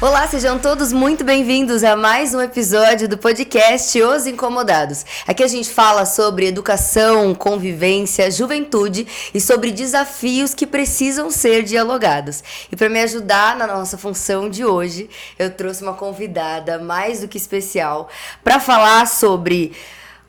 Olá, sejam todos muito bem-vindos a mais um episódio do podcast Os Incomodados. Aqui a gente fala sobre educação, convivência, juventude e sobre desafios que precisam ser dialogados. E para me ajudar na nossa função de hoje, eu trouxe uma convidada mais do que especial para falar sobre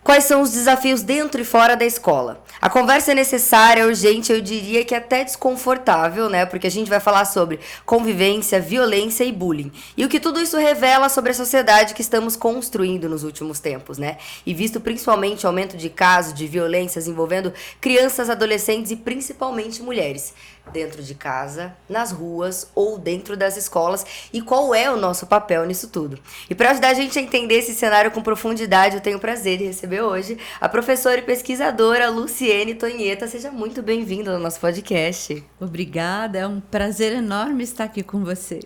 quais são os desafios dentro e fora da escola. A conversa é necessária, urgente, eu diria que até desconfortável, né? Porque a gente vai falar sobre convivência, violência e bullying. E o que tudo isso revela sobre a sociedade que estamos construindo nos últimos tempos, né? E visto principalmente o aumento de casos de violências envolvendo crianças, adolescentes e principalmente mulheres. Dentro de casa, nas ruas ou dentro das escolas, e qual é o nosso papel nisso tudo. E para ajudar a gente a entender esse cenário com profundidade, eu tenho o prazer de receber hoje a professora e pesquisadora Luciene Tonheta. Seja muito bem-vinda ao nosso podcast. Obrigada, é um prazer enorme estar aqui com vocês.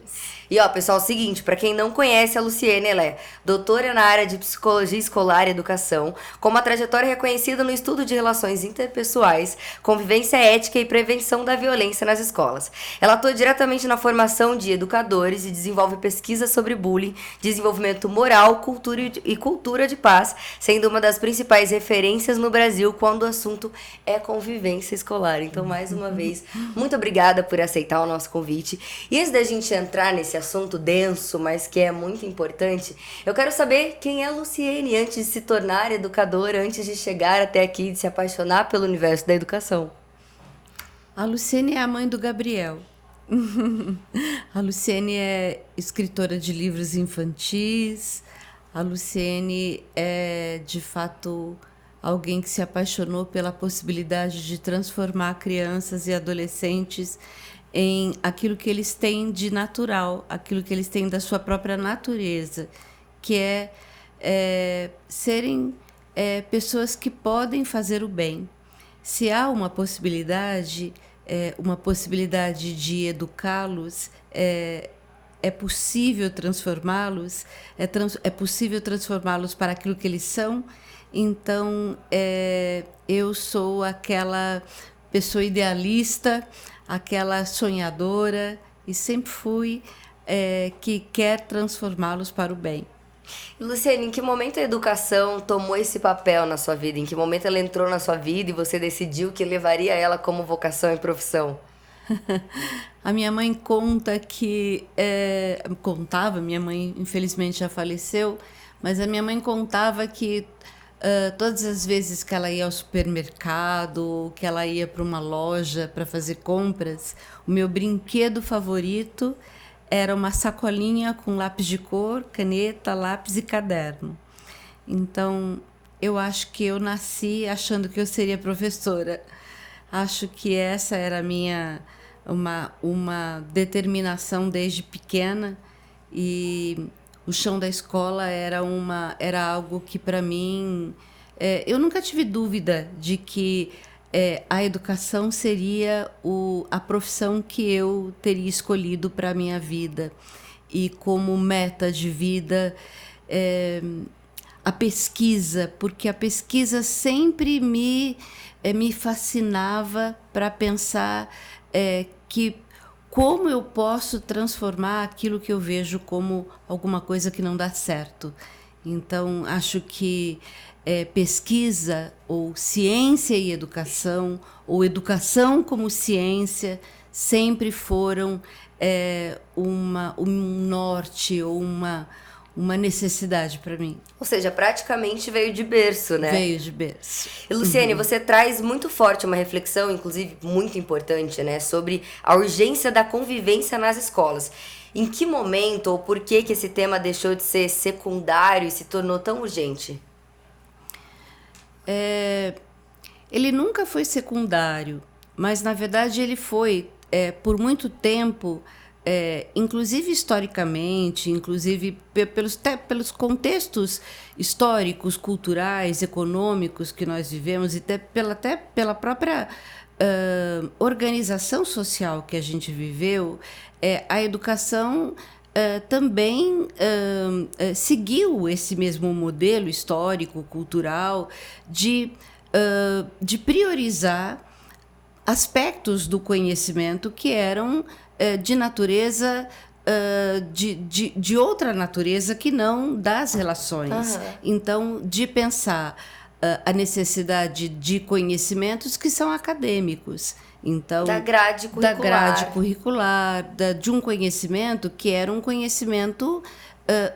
E ó, pessoal, é o seguinte, para quem não conhece a Luciene, ela é doutora na área de Psicologia Escolar e Educação, com uma trajetória reconhecida no estudo de relações interpessoais, convivência ética e prevenção da violência nas escolas. Ela atua diretamente na formação de educadores e desenvolve pesquisas sobre bullying, desenvolvimento moral, cultura e cultura de paz, sendo uma das principais referências no Brasil quando o assunto é convivência escolar. Então, mais uma vez, muito obrigada por aceitar o nosso convite. E antes da gente entrar nesse assunto denso, mas que é muito importante, eu quero saber quem é a Luciene antes de se tornar educadora, antes de chegar até aqui, de se apaixonar pelo universo da educação. A Luciene é a mãe do Gabriel. A Luciene é escritora de livros infantis. A Luciene é, de fato, alguém que se apaixonou pela possibilidade de transformar crianças e adolescentes em aquilo que eles têm de natural, aquilo que eles têm da sua própria natureza, que é serem pessoas que podem fazer o bem. Se há uma possibilidade de educá-los, é possível transformá-los, é possível transformá-los para aquilo que eles são. Então, eu sou aquela pessoa idealista, aquela sonhadora, e sempre fui, que quer transformá-los para o bem. Luciene, em que momento a educação tomou esse papel na sua vida? Em que momento ela entrou na sua vida e você decidiu que levaria ela como vocação e profissão? A minha mãe conta que... contava, minha mãe infelizmente já faleceu, mas a minha mãe contava que todas as vezes que ela ia ao supermercado, que ela ia para uma loja para fazer compras, o meu brinquedo favorito era uma sacolinha com lápis de cor, caneta, lápis e caderno. Então, eu acho que eu nasci achando que eu seria professora. Acho que essa era uma determinação desde pequena, e o chão da escola era algo que, para mim, eu nunca tive dúvida de que a educação seria a profissão que eu teria escolhido para a minha vida. E como meta de vida, a pesquisa, porque a pesquisa sempre me fascinava para pensar que como eu posso transformar aquilo que eu vejo como alguma coisa que não dá certo. Então, acho que pesquisa, ou ciência e educação, ou educação como ciência, sempre foram um norte ou uma necessidade para mim. Ou seja, praticamente veio de berço, né? Veio de berço. E Luciene, você traz muito forte uma reflexão, inclusive muito importante, né, sobre a urgência da convivência nas escolas. Em que momento ou por que esse tema deixou de ser secundário e se tornou tão urgente? Ele nunca foi secundário, mas na verdade ele foi, por muito tempo, inclusive historicamente, inclusive pelos contextos históricos, culturais, econômicos que nós vivemos, e até pela própria organização social que a gente viveu, a educação também seguiu esse mesmo modelo histórico, cultural, de priorizar aspectos do conhecimento que eram de natureza de outra natureza que não das relações. Aham. Então, de pensar a necessidade de conhecimentos que são acadêmicos. Então, Da grade curricular. Da grade curricular, de um conhecimento que era um conhecimento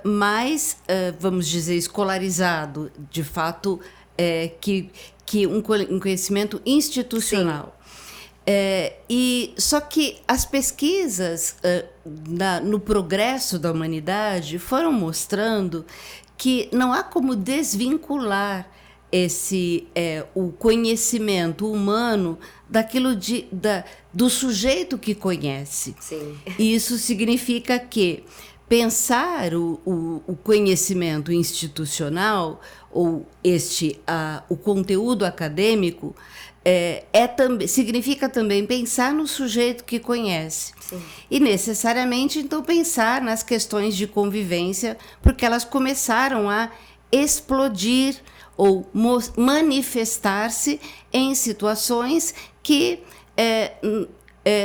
mais, vamos dizer, escolarizado, de fato, que um conhecimento institucional. Só que as pesquisas no progresso da humanidade foram mostrando que não há como desvincular o conhecimento humano daquilo do sujeito que conhece. Sim. Isso significa que pensar o conhecimento institucional ou o conteúdo acadêmico significa também pensar no sujeito que conhece. Sim. E necessariamente, então, pensar nas questões de convivência, porque elas começaram a explodir ou manifestar-se em situações que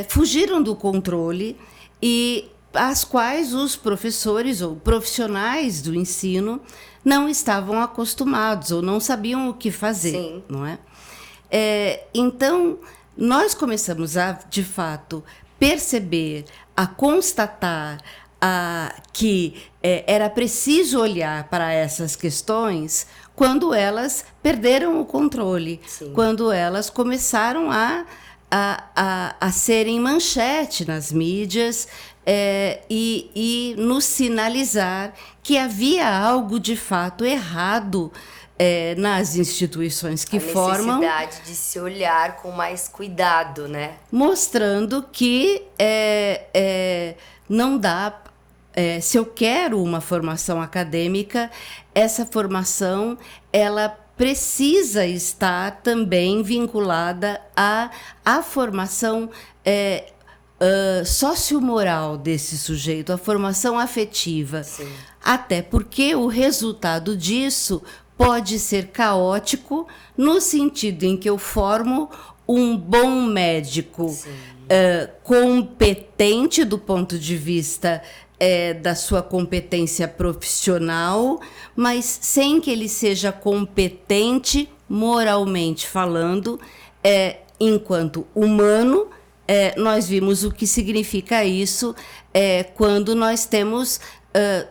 fugiram do controle e às quais os professores ou profissionais do ensino não estavam acostumados ou não sabiam o que fazer. Sim. Não é? Então, nós começamos a, de fato, perceber, a constatar que era preciso olhar para essas questões quando elas perderam o controle, Sim. quando elas começaram a serem manchete nas mídias e nos sinalizar que havia algo de fato errado nas instituições que formam. A necessidade de se olhar com mais cuidado, né? Mostrando que não dá. Se eu quero uma formação acadêmica, essa formação ela precisa estar também vinculada à formação sociomoral desse sujeito, a formação afetiva. Sim. Até porque o resultado disso pode ser caótico, no sentido em que eu formo um bom médico competente do ponto de vista da sua competência profissional, mas sem que ele seja competente moralmente falando, enquanto humano. Nós vimos o que significa isso quando nós temos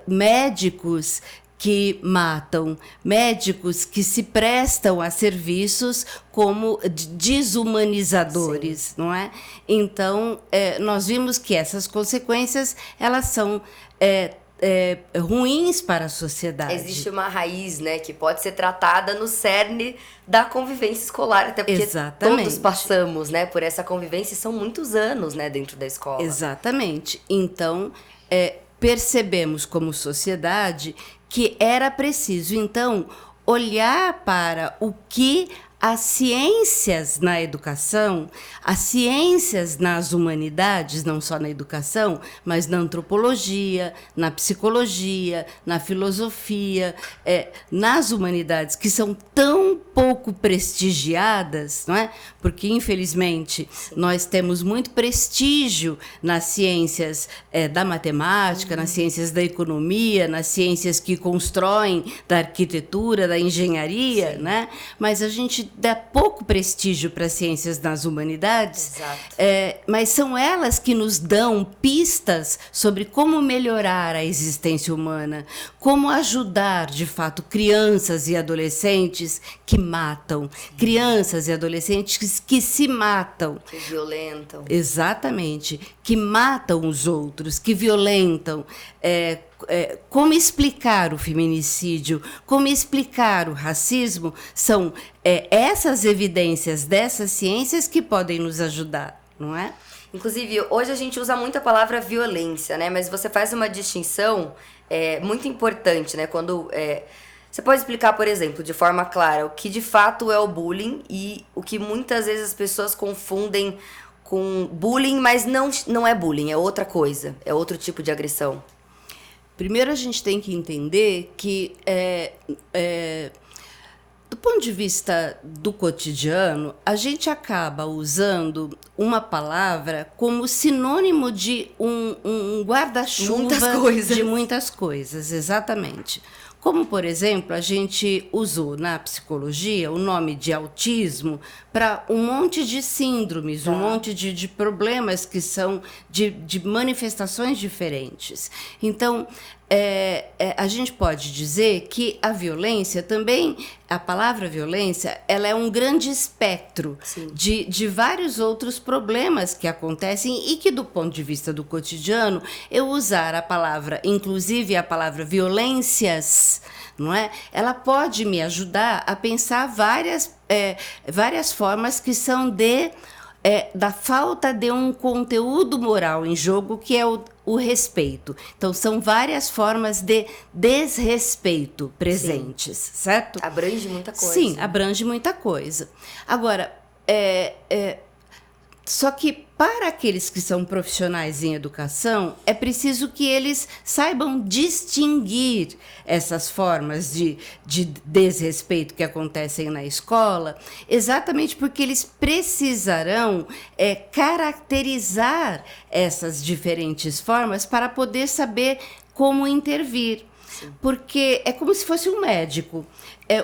médicos que matam, médicos que se prestam a serviços como desumanizadores. Sim. Não é? Então, nós vimos que essas consequências elas são ruins para a sociedade. Existe uma raiz, né, que pode ser tratada no cerne da convivência escolar, até porque Exatamente. Todos passamos, né, por essa convivência e são muitos anos, né, dentro da escola. Exatamente. Então, percebemos como sociedade que era preciso, então, olhar para o que as ciências na educação, as ciências nas humanidades, não só na educação, mas na antropologia, na psicologia, na filosofia, nas humanidades, que são tão pouco prestigiadas, não é? Porque, infelizmente, sim, nós temos muito prestígio nas ciências da matemática, nas ciências da economia, nas ciências que constroem, da arquitetura, da engenharia, sim, né? Mas a gente dá pouco prestígio para as ciências das humanidades, mas são elas que nos dão pistas sobre como melhorar a existência humana, como ajudar, de fato, crianças e adolescentes que matam, crianças e adolescentes que se matam. Que violentam. Exatamente, que matam os outros, que violentam. Como explicar o feminicídio, como explicar o racismo, são essas evidências dessas ciências que podem nos ajudar, não é? Inclusive, hoje a gente usa muito a palavra violência, né? Mas você faz uma distinção muito importante, né? Quando você pode explicar, por exemplo, de forma clara, o que de fato é o bullying e o que muitas vezes as pessoas confundem com bullying, mas não é bullying, é outra coisa, é outro tipo de agressão. Primeiro, a gente tem que entender que, do do ponto de vista do cotidiano, a gente acaba usando uma palavra como sinônimo de um guarda-chuva de muitas coisas, exatamente. Como, por exemplo, a gente usou na psicologia o nome de autismo para um monte de síndromes, um monte de problemas que são de manifestações diferentes. Então, a gente pode dizer que a violência também, a palavra violência, ela é um grande espectro de vários outros problemas que acontecem e que, do ponto de vista do cotidiano, eu usar a palavra, inclusive a palavra violências, não é? Ela pode me ajudar a pensar várias formas que são da falta de um conteúdo moral em jogo, que é o respeito. Então, são várias formas de desrespeito presentes, certo? Abrange muita coisa. Sim, abrange muita coisa. Agora, só que para aqueles que são profissionais em educação, é preciso que eles saibam distinguir essas formas de desrespeito que acontecem na escola, exatamente porque eles precisarão caracterizar essas diferentes formas para poder saber como intervir. Sim. Porque é como se fosse um médico.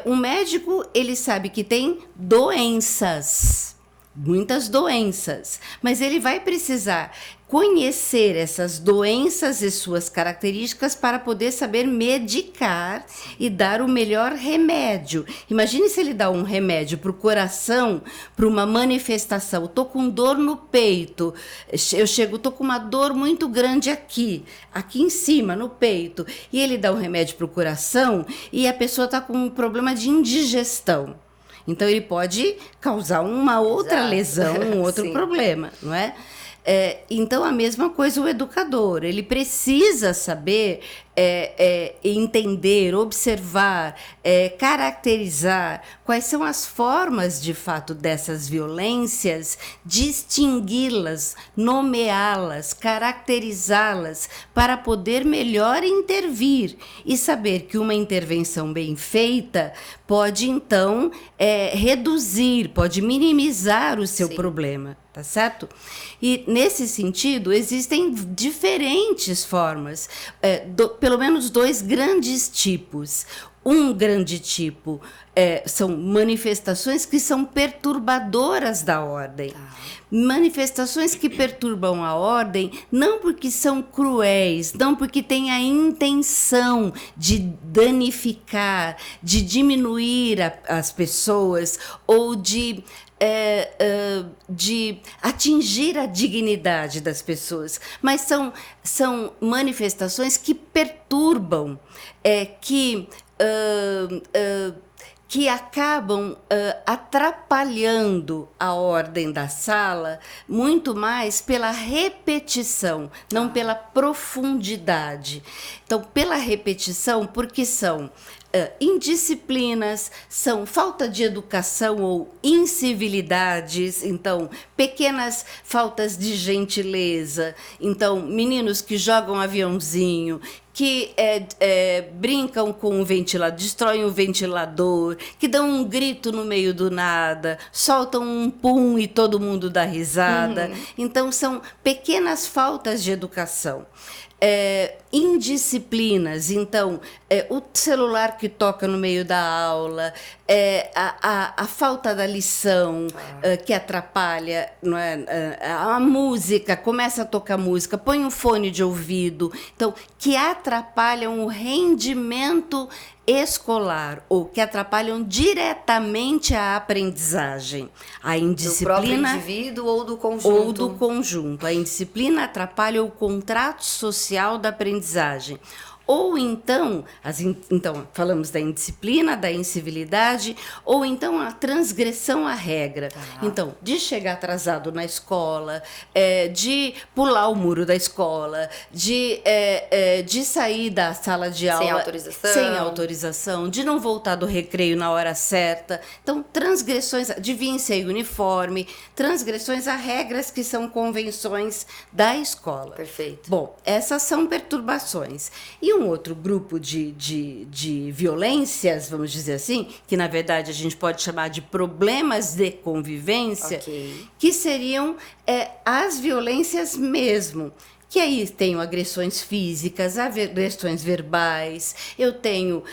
Um médico, ele sabe que tem doenças, muitas doenças, mas ele vai precisar conhecer essas doenças e suas características para poder saber medicar e dar o melhor remédio. Imagine se ele dá um remédio para o coração, para uma manifestação. Estou com dor no peito, estou com uma dor muito grande aqui em cima, no peito, e ele dá um remédio para o coração e a pessoa está com um problema de indigestão. Então, ele pode causar uma outra lesão, um outro problema, não é? Então, a mesma coisa o educador. Ele precisa saber entender, observar, caracterizar quais são as formas, de fato, dessas violências, distingui-las, nomeá-las, caracterizá-las, para poder melhor intervir e saber que uma intervenção bem feita pode, então, reduzir, pode minimizar o seu problema. Tá certo? E, nesse sentido, existem diferentes formas, pelo menos 2 grandes tipos. Um grande tipo são manifestações que são perturbadoras da ordem. Manifestações que perturbam a ordem não porque são cruéis, não porque têm a intenção de danificar, de diminuir as pessoas ou de atingir a dignidade das pessoas, mas são manifestações que perturbam, que acabam atrapalhando a ordem da sala muito mais pela repetição, não pela profundidade. Então, pela repetição, porque são indisciplinas, são falta de educação ou incivilidades, então pequenas faltas de gentileza, então meninos que jogam aviãozinho, que brincam com o ventilador, destroem o ventilador, que dão um grito no meio do nada, soltam um pum e todo mundo dá risada. Então, são pequenas faltas de educação. Indisciplinas, então, o celular que toca no meio da aula, a falta da lição que atrapalha, não é? A música, começa a tocar música, põe um fone de ouvido, então, que atrapalham o rendimento escolar ou que atrapalham diretamente a aprendizagem. A indisciplina... Do próprio indivíduo ou do conjunto? Ou do conjunto. A indisciplina atrapalha o contrato social da aprendizagem. Ou então, falamos da indisciplina, da incivilidade, ou então a transgressão à regra. Então, de chegar atrasado na escola, de pular o muro da escola, de sair da sala de aula sem autorização, de não voltar do recreio na hora certa. Então, transgressões, de vir sem uniforme, transgressões a regras que são convenções da escola. Perfeito. Bom, essas são perturbações. E E um outro grupo de violências, vamos dizer assim, que na verdade a gente pode chamar de problemas de convivência, que seriam as violências mesmo. Que aí tenho agressões físicas, agressões verbais, eu tenho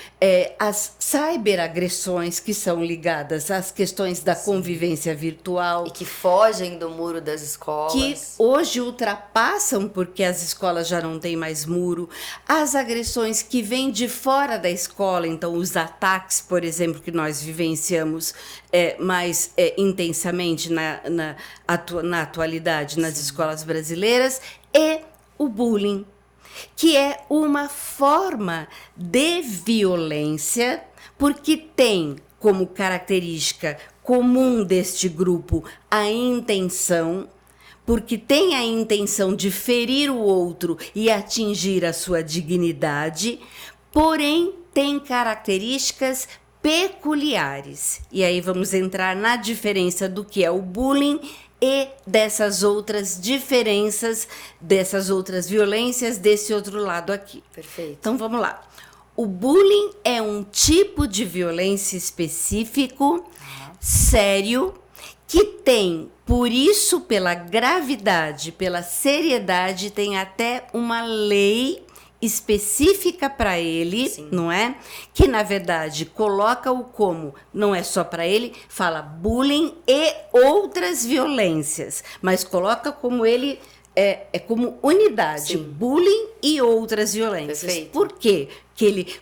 as cyberagressões que são ligadas às questões da convivência virtual. E que fogem do muro das escolas. Que hoje ultrapassam, porque as escolas já não têm mais muro. As agressões que vêm de fora da escola, então os ataques, por exemplo, que nós vivenciamos mais intensamente na atualidade nas escolas brasileiras, e o bullying, que é uma forma de violência, porque tem como característica comum deste grupo a intenção, porque tem a intenção de ferir o outro e atingir a sua dignidade, porém tem características peculiares. E aí vamos entrar na diferença do que é o bullying e dessas outras diferenças, dessas outras violências desse outro lado aqui. Perfeito. Então vamos lá. O bullying é um tipo de violência específico, sério, que tem, por isso, pela gravidade, pela seriedade, tem até uma lei específica para ele, Sim. Não é? Que, na verdade, coloca-o como, não é só para ele, fala bullying e outras violências, mas coloca como ele, como unidade, Sim. bullying e outras violências. Perfeito. Por quê? Que ele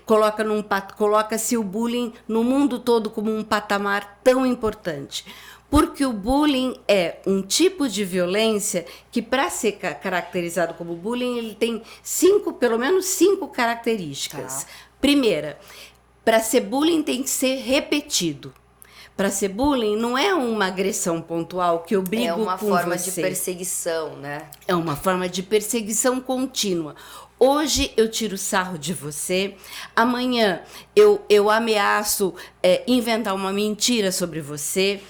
coloca-se o bullying no mundo todo como um patamar tão importante. Porque o bullying é um tipo de violência que, para ser caracterizado como bullying, ele tem pelo menos cinco características. Tá. Primeira, para ser bullying tem que ser repetido. Para ser bullying não é uma agressão pontual que eu brigo com você. É uma forma de perseguição, né? É uma forma de perseguição contínua. Hoje eu tiro sarro de você, amanhã eu ameaço inventar uma mentira sobre você.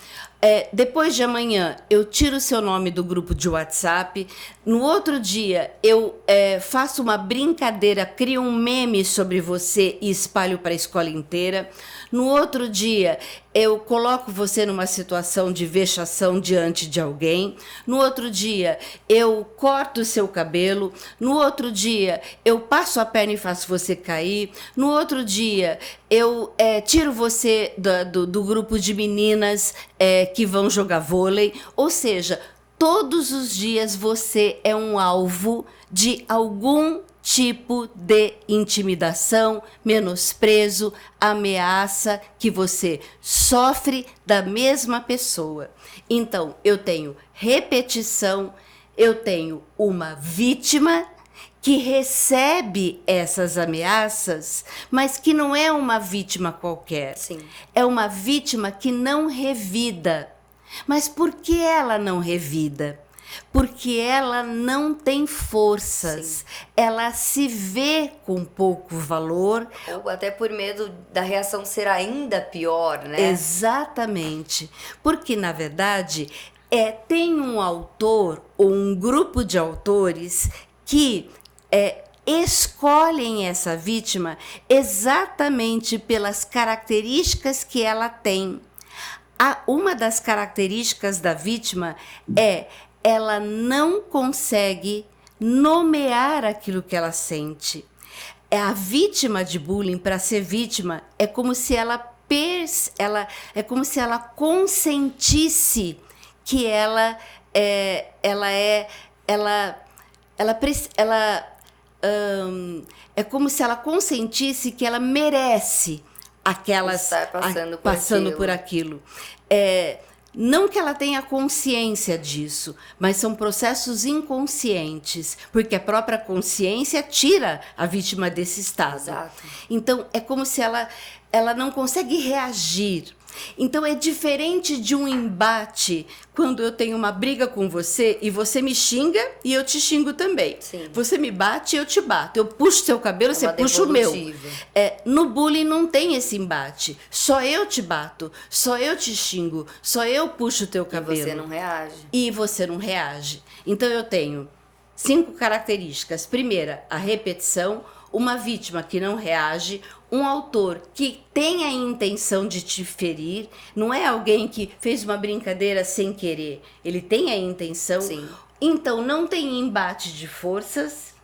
Depois de amanhã, eu tiro o seu nome do grupo de WhatsApp. No outro dia, eu faço uma brincadeira, crio um meme sobre você e espalho para a escola inteira. No outro dia, eu coloco você numa situação de vexação diante de alguém. No outro dia, eu corto o seu cabelo. No outro dia, eu passo a perna e faço você cair. No outro dia, eu tiro você do grupo de meninas que vão jogar vôlei. Ou seja, todos os dias você é um alvo de algum tipo de intimidação, menosprezo, ameaça que você sofre da mesma pessoa. Então, eu tenho repetição, eu tenho uma vítima que recebe essas ameaças, mas que não é uma vítima qualquer. Sim. É uma vítima que não revida. Mas por que ela não revida? Porque ela não tem forças, Sim. Ela se vê com pouco valor. Ou até por medo da reação ser ainda pior, né? Exatamente, porque na verdade tem um autor ou um grupo de autores que escolhem essa vítima exatamente pelas características que ela tem. Uma das características da vítima ela não consegue nomear aquilo que ela sente. A vítima de bullying, para ser vítima, é como se ela consentisse que ela é como se ela consentisse que ela merece Estar passando por aquilo. Não que ela tenha consciência disso, mas são processos inconscientes, porque a própria consciência tira a vítima desse estado. Exato. Então, é como se ela não consegue reagir. Então, é diferente de um embate quando eu tenho uma briga com você e você me xinga e eu te xingo também. Sim. Você me bate e eu te bato. Eu puxo seu cabelo, você uma puxa o meu. devolutiva. No bullying não tem esse embate. Só eu te bato, só eu te xingo, só eu puxo o teu cabelo. E você não reage. E você não reage. Então eu tenho 5 características. Primeira, a repetição. uma vítima que não reage, um autor que tem a intenção de te ferir, não é alguém que fez uma brincadeira sem querer, ele tem a intenção. Sim. Então não tem embate de forças.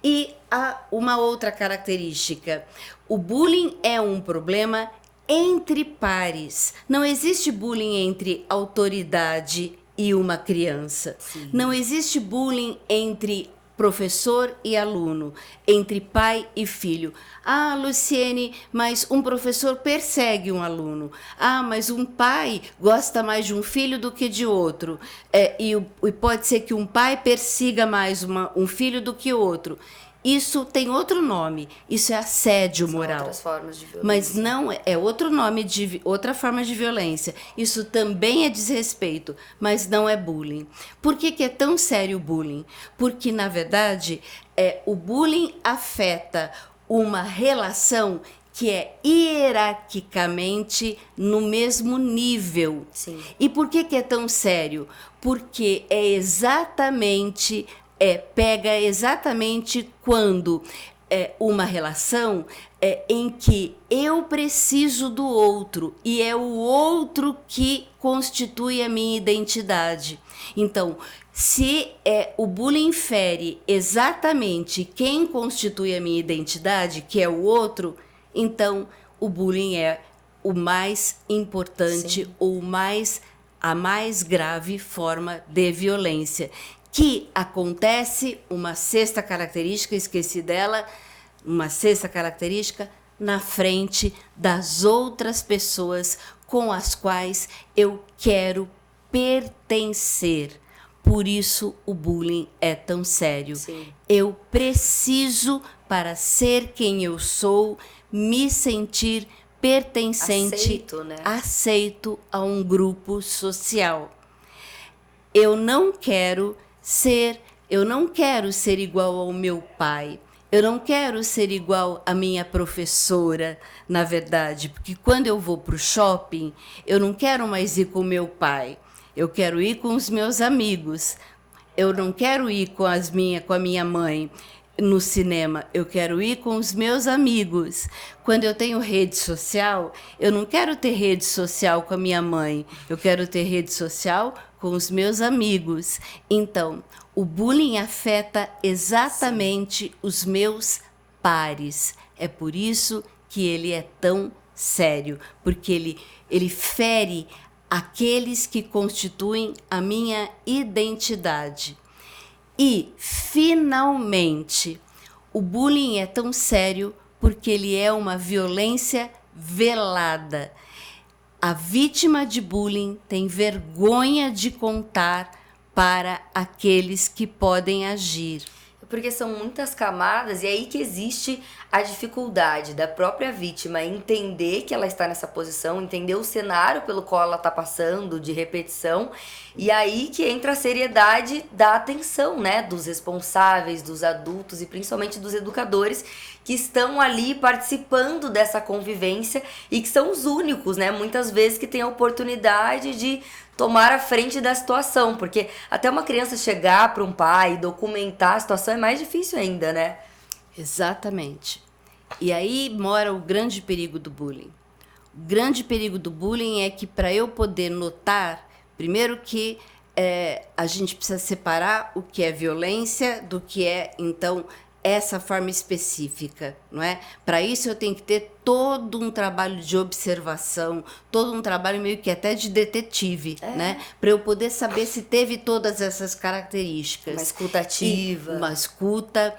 E há uma outra característica: o bullying é um problema entre pares. Não existe bullying entre autoridade e uma criança. Sim. Não existe bullying entre professor e aluno, entre pai e filho. Ah, Luciene, mas um professor persegue um aluno. Ah, mas um pai gosta mais de um filho do que de outro. E pode ser que um pai persiga mais um filho do que outro. Isso tem outro nome, isso é assédio moral. Outras formas de violência. Mas não é outro nome de outra forma de violência. Isso também é desrespeito, mas não é bullying. Por que é tão sério o bullying? Porque na verdade o bullying afeta uma relação que é hierarquicamente no mesmo nível. Sim. E por que é tão sério? Porque pega exatamente quando uma relação em que eu preciso do outro e é o outro que constitui a minha identidade. Então, se o bullying fere exatamente quem constitui a minha identidade, que é o outro, então o bullying é o mais importante. Sim. Ou a mais grave forma de violência. Que acontece, uma sexta característica, esqueci dela, uma sexta característica, na frente das outras pessoas com as quais eu quero pertencer. Por isso o bullying é tão sério. Sim. Eu preciso, para ser quem eu sou, me sentir pertencente, aceito a um grupo social. Eu não quero ser igual ao meu pai. Eu não quero ser igual à minha professora, na verdade, porque quando eu vou para o shopping, eu não quero mais ir com o meu pai. Eu quero ir com os meus amigos. Eu não quero ir com a minha mãe no cinema. Eu quero ir com os meus amigos. Quando eu tenho rede social, eu não quero ter rede social com a minha mãe. Eu quero ter rede social com os meus amigos. Então, o bullying afeta exatamente Sim. os meus pares. É por isso que ele é tão sério, porque ele fere aqueles que constituem a minha identidade. E, finalmente, o bullying é tão sério porque ele é uma violência velada. A vítima de bullying tem vergonha de contar para aqueles que podem agir. Porque são muitas camadas e é aí que existe a dificuldade da própria vítima entender que ela está nessa posição, entender o cenário pelo qual ela está passando, de repetição, e aí que entra a seriedade da atenção, né, dos responsáveis, dos adultos e principalmente dos educadores que estão ali participando dessa convivência e que são os únicos, né, muitas vezes que têm a oportunidade de tomar a frente da situação, porque até uma criança chegar para um pai e documentar a situação é mais difícil ainda, né? Exatamente. E aí mora o grande perigo do bullying. O grande perigo do bullying é que, para eu poder notar, primeiro que a gente precisa separar o que é violência do que é, então, essa forma específica, não é? Para isso eu tenho que ter todo um trabalho de observação, todo um trabalho meio que até de detetive, né? Para eu poder saber se teve todas essas características. Uma escuta ativa. Uma escuta,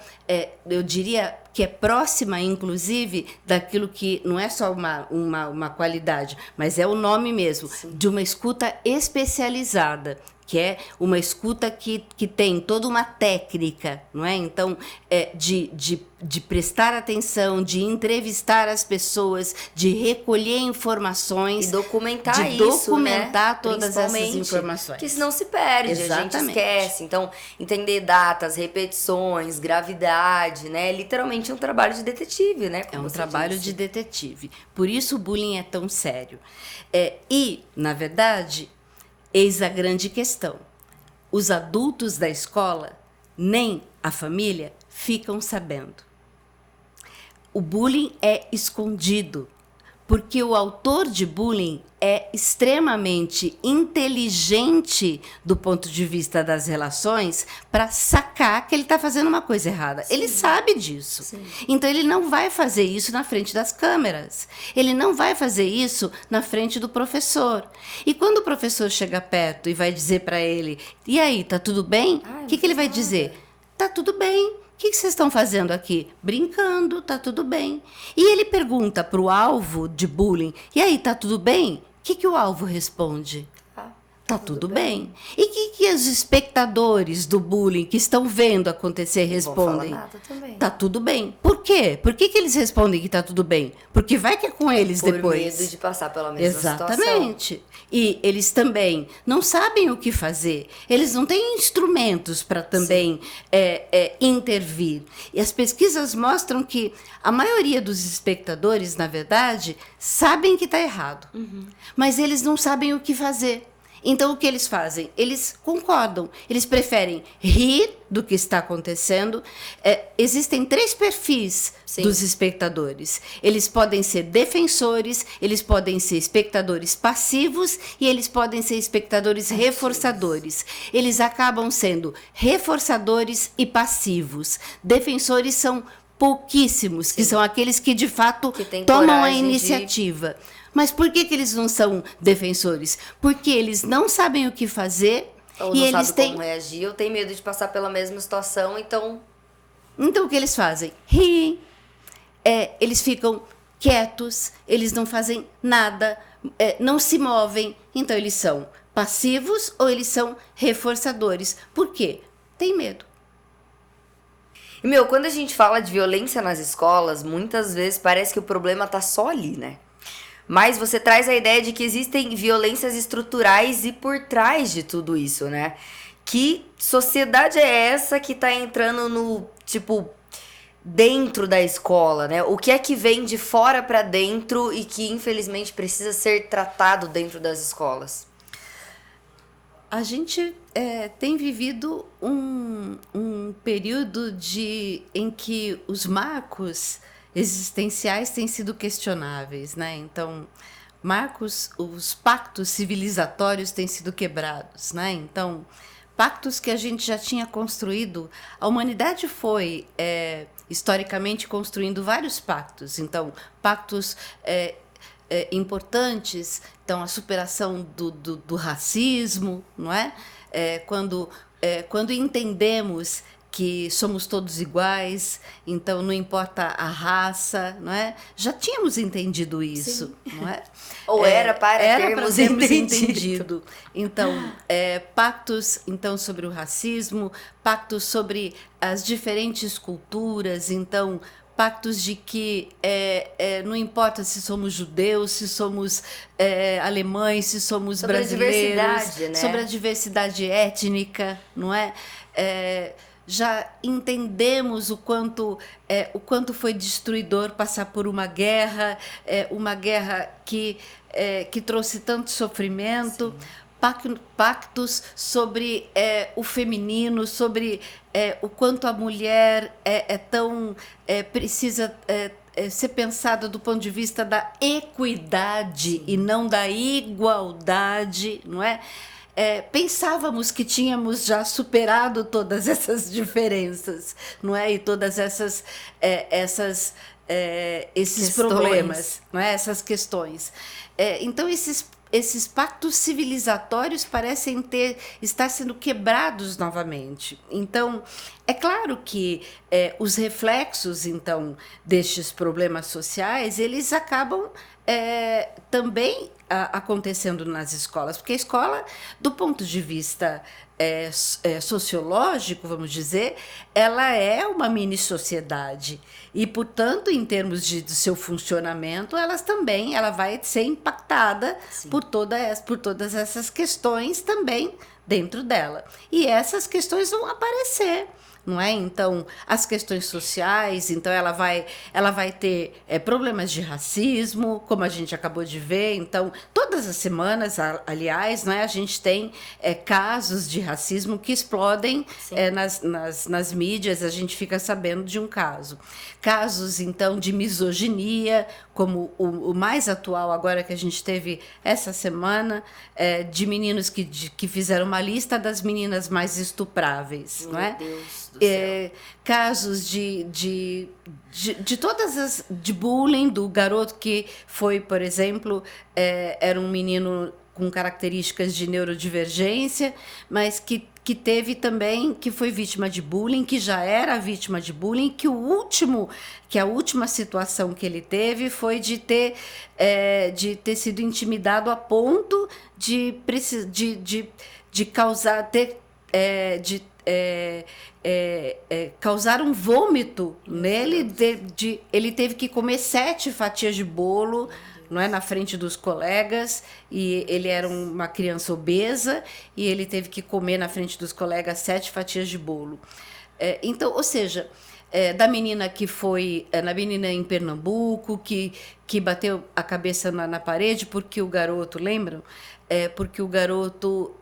eu diria que é próxima, inclusive, daquilo que não é só uma qualidade, mas é o nome mesmo, Sim. de uma escuta especializada, que é uma escuta que tem toda uma técnica, não é? Então, de prestar atenção, de entrevistar as pessoas, de recolher informações. E documentar de isso, documentar né? Todas essas informações. Que senão se perde, Exatamente. A gente esquece. Então, entender datas, repetições, gravidade, né? É literalmente um trabalho de detetive, né? É um trabalho de detetive. Por isso o bullying é tão sério. E, na verdade, eis a grande questão. Os adultos da escola, nem a família, ficam sabendo. o bullying é escondido, porque o autor de bullying é extremamente inteligente do ponto de vista das relações para sacar que ele está fazendo uma coisa errada. Sim. Ele sabe disso. Sim. Então, ele não vai fazer isso na frente das câmeras. Ele não vai fazer isso na frente do professor. E quando o professor chega perto e vai dizer para ele, e aí, tá tudo bem? O que ele vai dizer? Tá tudo bem. O que vocês estão fazendo aqui? Brincando, tá tudo bem. E ele pergunta para o alvo de bullying, e aí, tá tudo bem? O que o alvo responde? Tá tudo bem. E o que os espectadores do bullying que estão vendo acontecer respondem? Não vão falar nada também. Tá tudo bem. Por quê? Por que eles respondem que tá tudo bem? Porque vai que é com eles Por depois. Por medo de passar pela mesma Exatamente. situação. E eles também não sabem o que fazer. Eles não têm instrumentos para também intervir. E as pesquisas mostram que a maioria dos espectadores, na verdade, sabem que está errado. Mas eles não sabem o que fazer. Então, o que eles fazem? Eles concordam, eles preferem rir do que está acontecendo. Existem 3 perfis dos espectadores. Eles podem ser defensores, eles podem ser espectadores passivos e eles podem ser espectadores reforçadores. Eles acabam sendo reforçadores e passivos. Defensores são pouquíssimos, que são aqueles que, de fato, tomam a iniciativa. Mas por que eles não são defensores? Porque eles não sabem o que fazer. Ou não sabem como reagir, ou tem medo de passar pela mesma situação, então... Então, o que eles fazem? Riem, eles ficam quietos, eles não fazem nada, não se movem. Então, eles são passivos ou eles são reforçadores. Por quê? Tem medo. E, quando a gente fala de violência nas escolas, muitas vezes parece que o problema tá só ali, né? Mas você traz a ideia de que existem violências estruturais e por trás de tudo isso, né? Que sociedade é essa que tá entrando no, dentro da escola, né? O que é que vem de fora para dentro e que, infelizmente, precisa ser tratado dentro das escolas? A gente tem vivido um período em que os marcos existenciais têm sido questionáveis, né? Então, os pactos civilizatórios têm sido quebrados, né? Então, pactos que a gente já tinha construído, a humanidade foi historicamente construindo vários pactos. Então, pactos importantes, então a superação do racismo, não é? Quando entendemos que somos todos iguais, então não importa a raça, não é? Já tínhamos entendido isso, Sim. não é? Ou era para termos entendido. Então, pactos sobre o racismo, pactos sobre as diferentes culturas, então pactos de que não importa se somos judeus, se somos alemães, se somos sobre brasileiros, a diversidade, né? Sobre a diversidade étnica, não é? Já entendemos o quanto foi destruidor passar por uma guerra que trouxe tanto sofrimento. Pactos sobre o feminino, sobre o quanto a mulher precisa ser pensada do ponto de vista da equidade e não da igualdade, não é? Pensávamos que tínhamos já superado todas essas diferenças, não é? E todas esses questões. Problemas, não é? Essas questões. Então, esses pactos civilizatórios parecem estar sendo quebrados novamente. Então, é claro que os reflexos, então, destes problemas sociais, eles acabam também acontecendo nas escolas, porque a escola, do ponto de vista sociológico, vamos dizer, ela é uma mini-sociedade e, portanto, em termos do seu funcionamento, ela vai ser impactada por todas essas questões também dentro dela. E essas questões vão aparecer. não é? Então, as questões sociais, então ela vai ter problemas de racismo, como a gente acabou de ver. Então, todas as semanas, aliás, né, a gente tem casos de racismo que explodem nas mídias, a gente fica sabendo de um caso. Casos, então, de misoginia, como o mais atual agora que a gente teve essa semana, de meninos que fizeram uma lista das meninas mais estupráveis, não é? Meu Deus do céu. Casos de bullying, do garoto que foi, por exemplo, era um menino com características de neurodivergência, mas que teve também, que foi vítima de bullying, que já era vítima de bullying, que a última situação que ele teve foi de ter sido intimidado a ponto de causar causar um vômito nele. Ele teve que comer 7 fatias de bolo, não é, na frente dos colegas, e ele era uma criança obesa e ele teve que comer na frente dos colegas 7 fatias de bolo. Então, ou seja, da menina que foi, na menina em Pernambuco, que bateu a cabeça na parede porque o garoto, lembram? Porque o garoto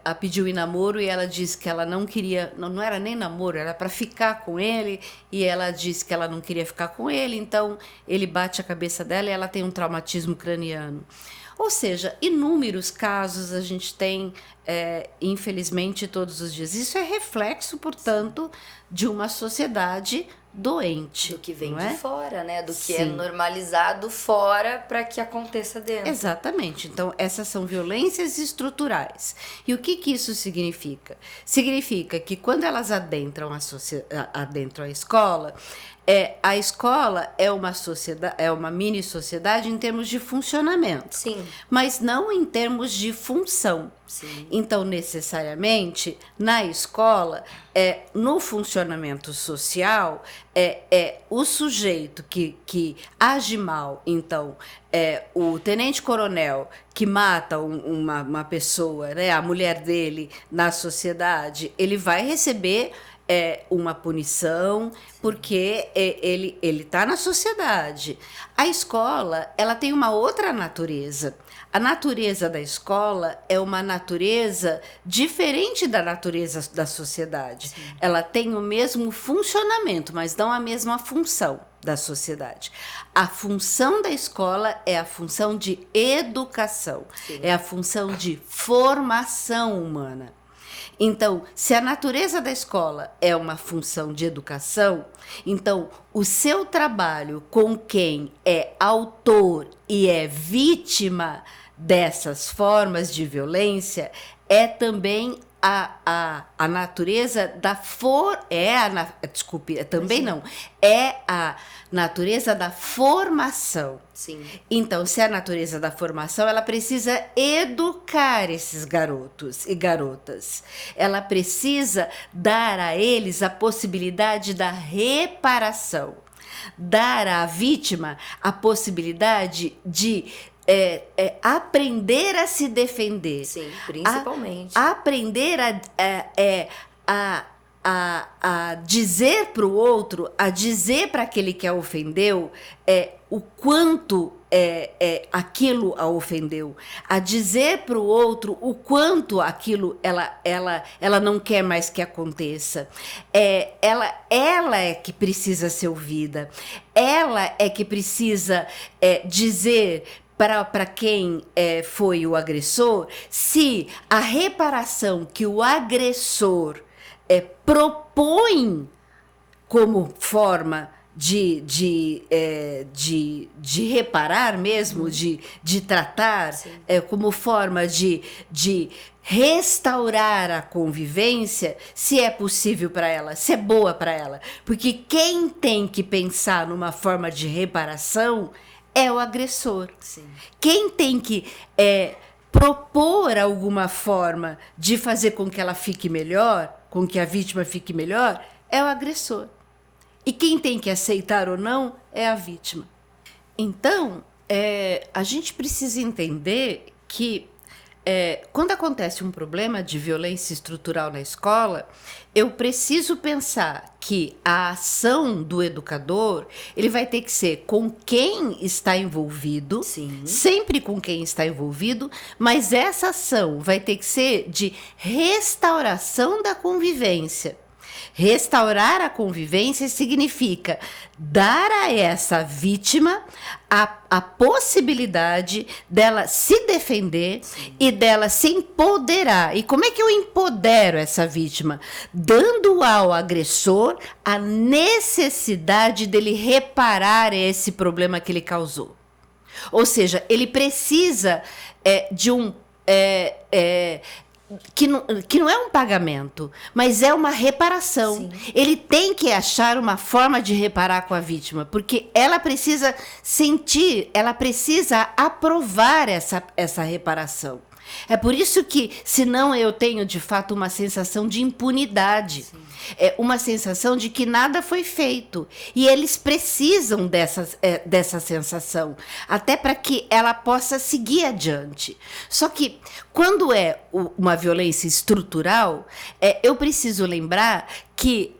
a pediu em namoro e ela disse que ela não queria, não era nem namoro, era para ficar com ele, e ela disse que ela não queria ficar com ele, então ele bate a cabeça dela e ela tem um traumatismo craniano. Ou seja, inúmeros casos a gente tem, infelizmente, todos os dias. Isso é reflexo, portanto, de uma sociedade doente. Do que vem não de é? fora, né? Do que é Sim. normalizado fora para que aconteça dentro. Exatamente. Então, essas são violências estruturais. E o que isso significa? Significa que quando elas adentram a escola, a escola é uma sociedade, é uma mini sociedade em termos de funcionamento. Sim. Mas não em termos de função. Sim. Então, necessariamente, na escola, no funcionamento social, o sujeito que age mal, então, o tenente-coronel que mata uma pessoa, né, a mulher dele, na sociedade, ele vai receber uma punição, porque ele está na sociedade. A escola, ela tem uma outra natureza. A natureza da escola é uma natureza diferente da natureza da sociedade. Sim. Ela tem o mesmo funcionamento, mas não a mesma função da sociedade. A função da escola é a função de educação. Sim. É a função de formação humana. Então, se a natureza da escola é uma função de educação, então o seu trabalho com quem é autor e é vítima dessas formas de violência é também a natureza da a natureza da formação. Sim. Então, se é a natureza da formação, ela precisa educar esses garotos e garotas. Ela precisa dar a eles a possibilidade da reparação, dar à vítima a possibilidade de aprender a se defender. Sim, principalmente. Aprender a dizer para o outro, a dizer para aquele que a ofendeu o quanto aquilo a ofendeu, a dizer para o outro o quanto aquilo ela não quer mais que aconteça. Ela é que precisa ser ouvida, ela é que precisa dizer para quem foi o agressor se a reparação que o agressor propõe como forma de reparar mesmo, de tratar, como forma de restaurar a convivência, se é possível para ela, se é boa para ela. Porque quem tem que pensar numa forma de reparação é o agressor. Sim. Quem tem que propor alguma forma de fazer com que ela fique melhor, com que a vítima fique melhor, é o agressor. E quem tem que aceitar ou não é a vítima. Então, a gente precisa entender que Quando acontece um problema de violência estrutural na escola, eu preciso pensar que a ação do educador, ele vai ter que ser com quem está envolvido, Sim. sempre com quem está envolvido, mas essa ação vai ter que ser de restauração da convivência. Restaurar a convivência significa dar a essa vítima a possibilidade dela se defender e dela se empoderar. E como é que eu empodero essa vítima? Dando ao agressor a necessidade dele reparar esse problema que ele causou. Ou seja, ele precisa de um... que não é um pagamento, mas é uma reparação. Sim. Ele tem que achar uma forma de reparar com a vítima, porque ela precisa sentir, ela precisa aprovar essa reparação. É por isso que, senão eu tenho de fato uma sensação de impunidade. Sim. É uma sensação de que nada foi feito. E eles precisam dessa sensação, até para que ela possa seguir adiante. Só que, quando é uma violência estrutural, eu preciso lembrar que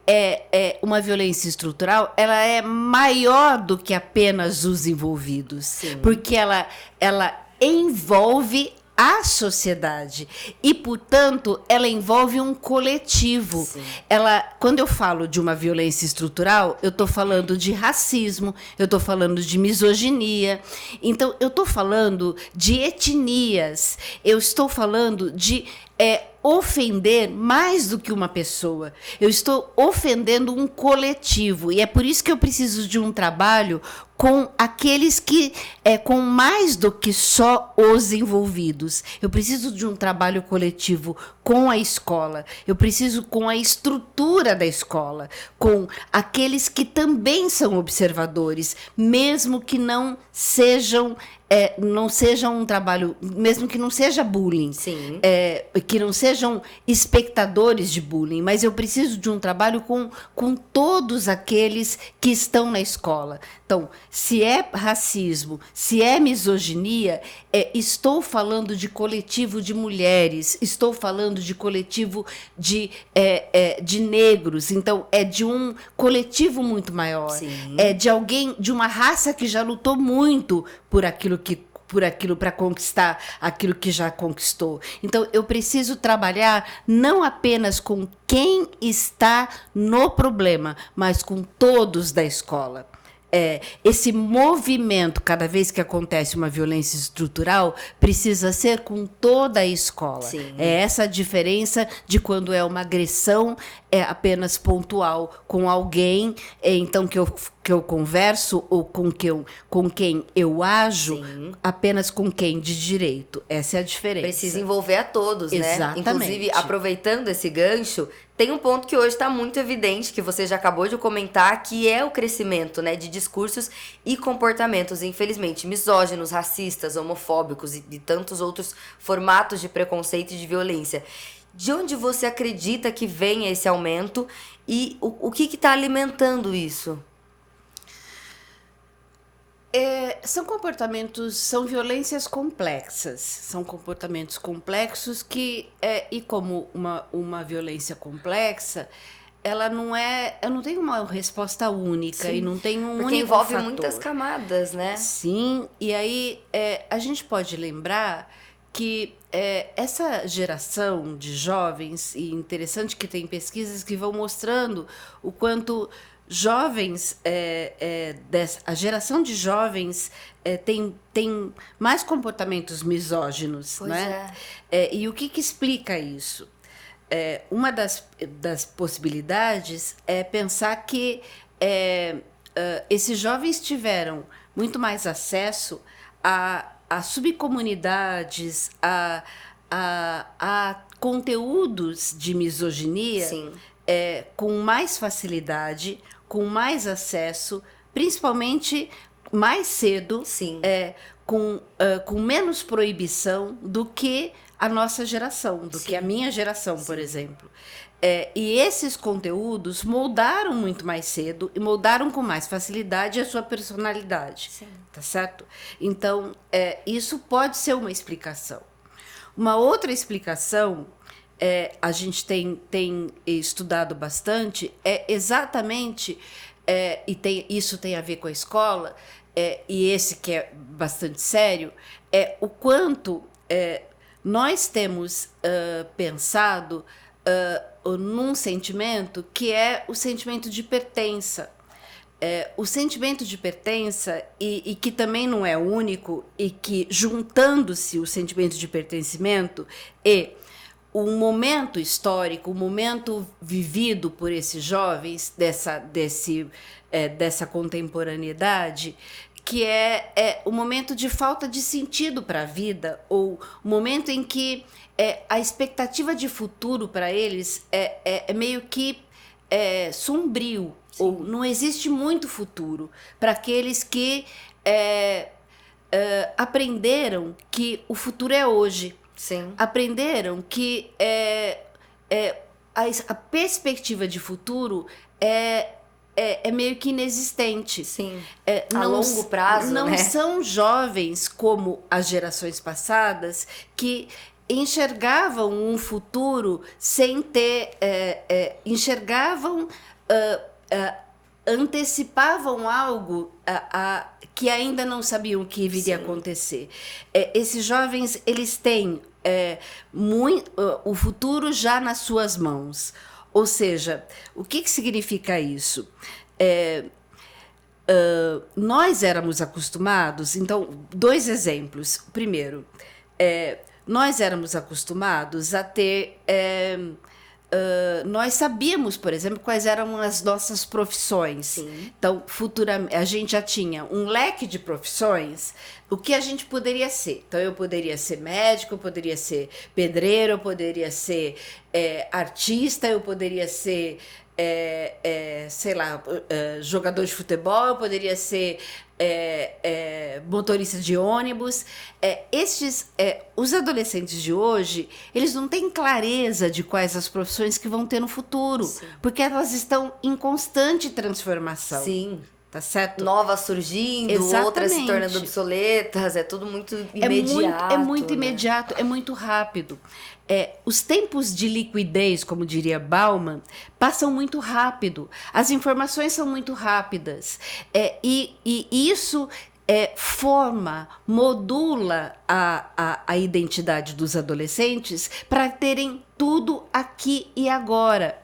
uma violência estrutural, ela é maior do que apenas os envolvidos. Sim. Porque ela envolve a sociedade e, portanto, ela envolve um coletivo. Sim. Quando eu falo de uma violência estrutural, eu estou falando de racismo, eu estou falando de misoginia, então eu estou falando de etnias, eu estou falando de ofender mais do que uma pessoa. Eu estou ofendendo um coletivo. E é por isso que eu preciso de um trabalho com aqueles que com mais do que só os envolvidos. Eu preciso de um trabalho coletivo com a escola. Eu preciso com a estrutura da escola, com aqueles que também são observadores, mesmo que não sejam um trabalho, mesmo que não seja bullying, Sim. Que não sejam espectadores de bullying, mas eu preciso de um trabalho com todos aqueles que estão na escola. Então, se é racismo, se é misoginia, estou falando de coletivo de mulheres, estou falando de coletivo de negros, então é de um coletivo muito maior. Sim. É de alguém, de uma raça que já lutou muito por aquilo para conquistar aquilo que já conquistou. Então, eu preciso trabalhar não apenas com quem está no problema, mas com todos da escola. Esse movimento, cada vez que acontece uma violência estrutural, precisa ser com toda a escola. Sim. É essa a diferença de quando é uma agressão apenas pontual com alguém, então que eu converso, ou com quem eu ajo. Sim. Apenas com quem de direito. Essa é a diferença. Precisa envolver a todos, né? Exatamente. Inclusive, aproveitando esse gancho, tem um ponto que hoje está muito evidente, que você já acabou de comentar, que é o crescimento, né, de discursos e comportamentos, infelizmente, misóginos, racistas, homofóbicos e tantos outros formatos de preconceito e de violência. De onde você acredita que venha esse aumento e o que está alimentando isso? São violências complexas, são comportamentos complexos que, e como uma violência complexa, ela não tem uma resposta única. Sim. E não tem um porque único envolve fator. Muitas camadas, né? Sim, e aí a gente pode lembrar que essa geração de jovens, e interessante que tem pesquisas que vão mostrando o quanto jovens, a geração de jovens tem mais comportamentos misóginos. Pois né? E o que explica isso? Uma das possibilidades é pensar que esses jovens tiveram muito mais acesso a subcomunidades, a conteúdos de misoginia. Sim. Com mais facilidade, com mais acesso, principalmente mais cedo. Sim. Com menos proibição do que a nossa geração, do que a minha geração, por exemplo. E esses conteúdos moldaram muito mais cedo e moldaram com mais facilidade a sua personalidade. Sim. Tá certo? Então, isso pode ser uma explicação. Uma outra explicação, a gente tem estudado bastante, é exatamente, isso tem a ver com a escola, e esse que é bastante sério, é o quanto nós temos pensado num sentimento que é o sentimento de pertença. O sentimento de pertença, e que também não é único, e que, juntando-se o sentimento de pertencimento e o momento histórico, o momento vivido por esses jovens, dessa contemporaneidade, que é o momento de falta de sentido para a vida, ou o momento em que a expectativa de futuro para eles é meio que sombrio. Sim. Ou não existe muito futuro para aqueles que aprenderam que o futuro é hoje. Sim. Aprenderam que a perspectiva de futuro é meio que inexistente. Sim. A longo prazo, não, né? São jovens como as gerações passadas que enxergavam um futuro sem ter... enxergavam... antecipavam algo que ainda não sabiam que viria a acontecer. Esses jovens, eles têm o futuro já nas suas mãos. Ou seja, o que significa isso? Nós éramos acostumados... Então, 2 exemplos. Primeiro, nós éramos acostumados a ter... nós sabíamos, por exemplo, quais eram as nossas profissões. Sim. Então, futuramente, a gente já tinha um leque de profissões, o que a gente poderia ser. Então, eu poderia ser médico, eu poderia ser pedreiro, eu poderia ser artista, eu poderia ser, sei lá, jogador de futebol, eu poderia ser motorista de ônibus. Os adolescentes de hoje, eles não têm clareza de quais as profissões que vão ter no futuro. Sim. Porque elas estão em constante transformação. Sim. Tá certo? Novas surgindo, exatamente. Outras se tornando obsoletas, é tudo muito imediato. É muito imediato, é muito rápido. Os tempos de liquidez, como diria Bauman, passam muito rápido. As informações são muito rápidas. E isso modula a identidade dos adolescentes para terem tudo aqui e agora.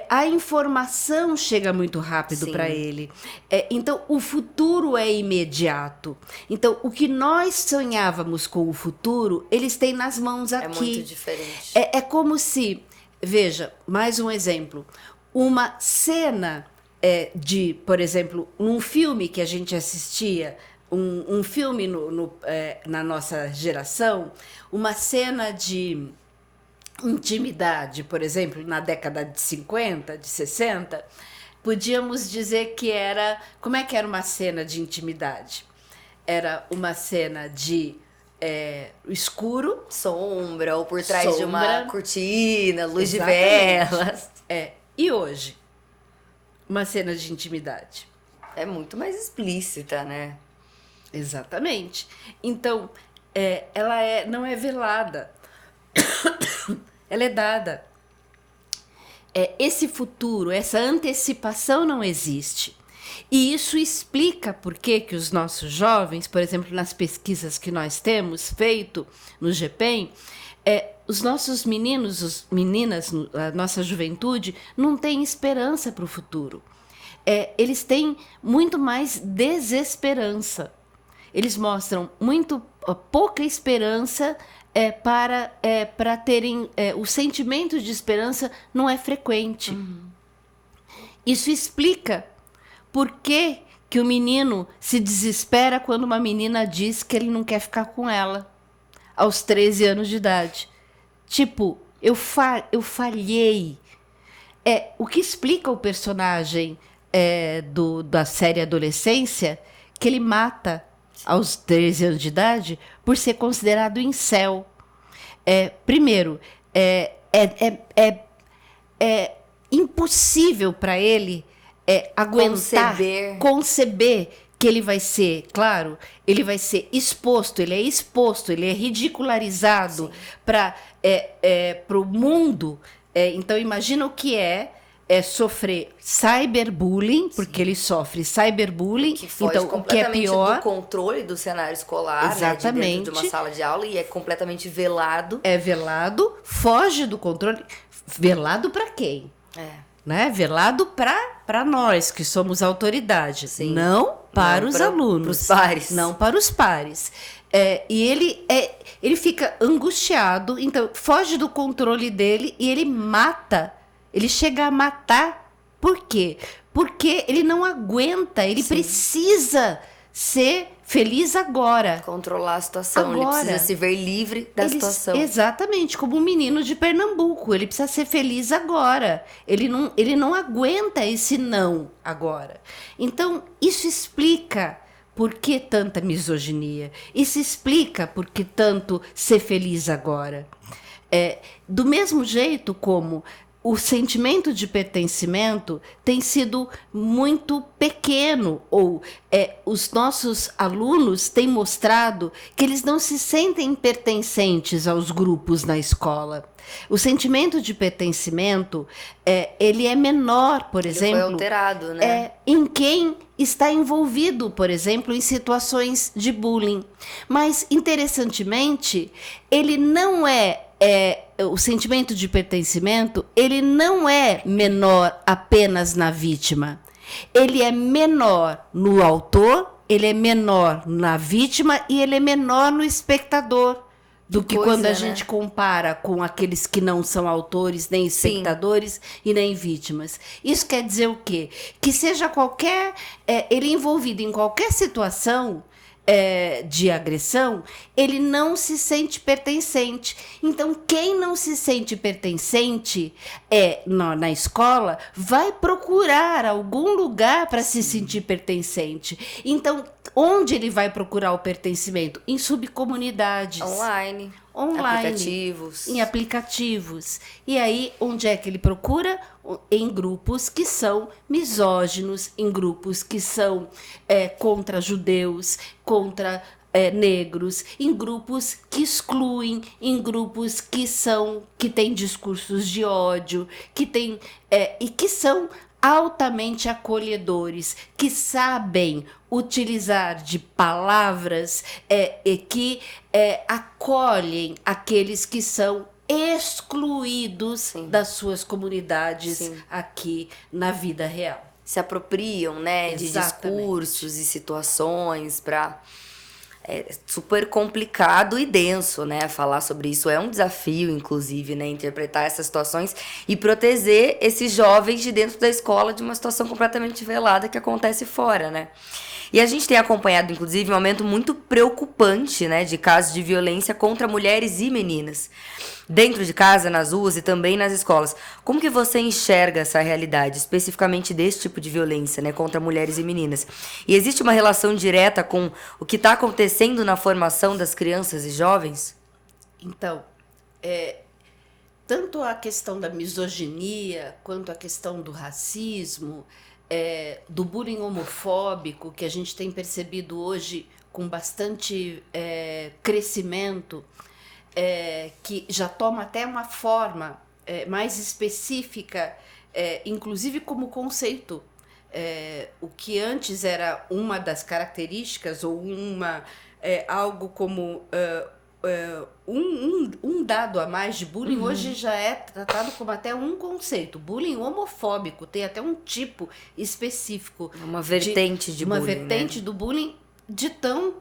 A informação chega muito rápido para ele. Então, o futuro é imediato. Então, o que nós sonhávamos com o futuro, eles têm nas mãos aqui. É muito diferente. É como se... Veja, mais um exemplo. Uma cena por exemplo, num filme que a gente assistia, um filme na nossa geração, uma cena de... intimidade, por exemplo, na década de 50, de 60, podíamos dizer que era... Como é que era uma cena de intimidade? Era uma cena de escuro... Sombra, ou por trás de uma cortina, luz de velas. E hoje? Uma cena de intimidade. É muito mais explícita, né? Exatamente. Então, ela não é velada. Ela é dada. Esse futuro, essa antecipação não existe. E isso explica por que os nossos jovens, por exemplo, nas pesquisas que nós temos feito no GPEM, os nossos meninos, meninas, a nossa juventude, não têm esperança para o futuro. Eles têm muito mais desesperança. Eles mostram muito pouca esperança para terem... o sentimento de esperança não é frequente. Uhum. Isso explica por que o menino se desespera quando uma menina diz que ele não quer ficar com ela aos 13 anos de idade. Tipo, eu falhei. O que explica o personagem da série Adolescência, que ele mata aos 13 anos de idade por ser considerado incel. Primeiro, impossível para ele aguentar, conceber que ele vai ser, claro, ele vai ser exposto, ele é ridicularizado para o mundo. Então, imagina o que é sofrer cyberbullying, porque ele sofre cyberbullying, que foge então o que é pior do controle do cenário escolar, exatamente, né, de dentro de uma sala de aula, e é completamente velado. É velado, foge do controle. Velado para quem? Né? Velado para nós, que somos autoridade. Sim. Não para os alunos. Os pares. Não para os pares. E ele fica angustiado, então foge do controle dele e ele mata. Ele chega a matar. Por quê? Porque ele não aguenta, ele precisa ser feliz agora. Controlar a situação, agora, ele precisa se ver livre da situação. Exatamente, como um menino de Pernambuco, ele precisa ser feliz agora. Ele não aguenta esse não agora. Então, isso explica por que tanta misoginia. Isso explica por que tanto ser feliz agora. Do mesmo jeito como o sentimento de pertencimento tem sido muito pequeno, ou os nossos alunos têm mostrado que eles não se sentem pertencentes aos grupos na escola. O sentimento de pertencimento, ele é menor, por exemplo, foi alterado, né? Em quem está envolvido, por exemplo, em situações de bullying. Mas, interessantemente, ele não o sentimento de pertencimento, ele não é menor apenas na vítima. Ele é menor no autor, ele é menor na vítima e ele é menor no espectador. Do que quando a gente compara com aqueles que não são autores, nem espectadores e nem vítimas. Isso quer dizer o quê? Que seja ele envolvido em qualquer situação de agressão, ele não se sente pertencente. Então, quem não se sente pertencente na escola vai procurar algum lugar para se sentir pertencente. Então, onde ele vai procurar o pertencimento? Em subcomunidades. Online. Em aplicativos. E aí, onde é que ele procura? Em grupos que são misóginos, em grupos que são contra judeus, contra negros, em grupos que excluem, em grupos que têm discursos de ódio, e que são altamente acolhedores, que sabem utilizar de palavras e que acolhem aqueles que são excluídos das suas comunidades aqui na vida real. Se apropriam, né, de discursos e situações para... É super complicado e denso, né? Falar sobre isso é um desafio, inclusive, né? Interpretar essas situações e proteger esses jovens de dentro da escola de uma situação completamente velada que acontece fora, né? E a gente tem acompanhado, inclusive, um aumento muito preocupante, né, de casos de violência contra mulheres e meninas. Dentro de casa, nas ruas e também nas escolas. Como que você enxerga essa realidade, especificamente desse tipo de violência, né, contra mulheres e meninas? E existe uma relação direta com o que está acontecendo na formação das crianças e jovens? Então, tanto a questão da misoginia, quanto a questão do racismo, do bullying homofóbico, que a gente tem percebido hoje com bastante crescimento, que já toma até uma forma mais específica, inclusive como conceito. O que antes era uma das características, ou algo como um dado a mais de bullying, hoje já é tratado como até um conceito. Bullying homofóbico, tem até um tipo específico. Uma vertente de bullying. Uma vertente, né, do bullying de tão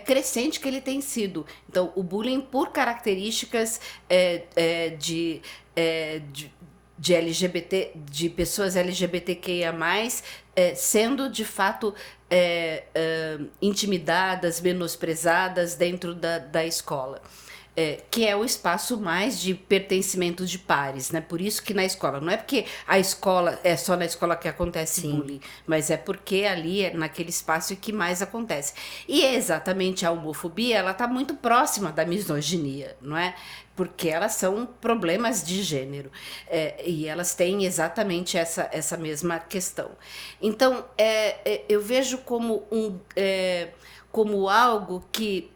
crescente que ele tem sido. Então, o bullying, por características de LGBT, de pessoas LGBTQIA+, sendo de fato intimidadas, menosprezadas dentro da escola. que é o espaço mais de pertencimento de pares, né? Por isso que na escola, não é porque a escola é só na escola que acontece bullying, mas é porque ali é naquele espaço que mais acontece. E é exatamente a homofobia, ela está muito próxima da misoginia, não é? Porque elas são problemas de gênero, e elas têm exatamente essa mesma questão. Então, eu vejo como algo que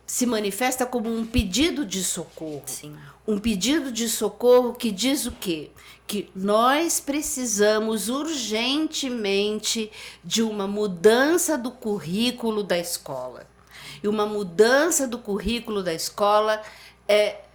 se manifesta como um pedido de socorro. Sim. Um pedido de socorro que diz o quê? Que nós precisamos urgentemente de uma mudança do currículo da escola. E uma mudança do currículo da escola